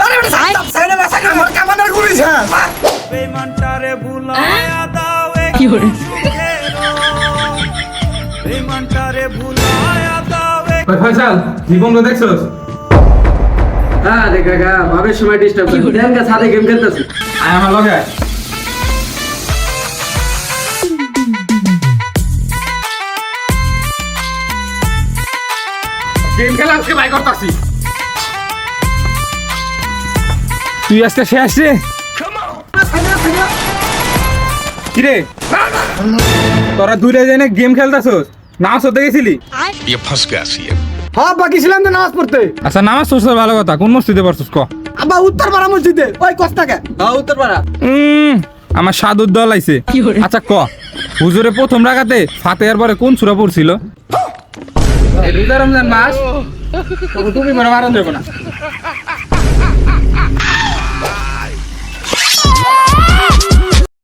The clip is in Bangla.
আরে বেটা সাইডে বাসা আমার কামানের গুলি ছাড় বেমানটারে ভুলায়া দাও কি করে বেমানটারে ভুলায়া দাও ওই ফয়সাল জীবন তো দেখছস? হ্যাঁ রে কাকা ভাবের সময় ডিস্টার্ব করি দেন কা সাথে গেম খেলতেছি আয় আমার লগে আয়। গেম খেলা আজকে বাই করতাছি। তুই আজকে শেষ রে কিরে তোরা দূরে যাই না গেম খেলতাছস নামাজ পড়তে গেছিলি? ये फंस गया सी হ্যাঁ বাকি ছিলাম তো নামাজ পড়তে আচ্ছা নামাজ পড়ছ ভালো কথা কোন মসজিদে পড়ছস ক? আব্বা উত্তরপাড়া মসজিদে ওই কস্তাকে হ্যাঁ উত্তরপাড়া আমার সাধুর দল আইছে। আচ্ছা ক হুজুরে প্রথম রাকাতে ফাতিহার পরে কোন সূরা পড়ছিল? এই রোজা রমজান মাস তখন তুমি মনে মারণ দেবো না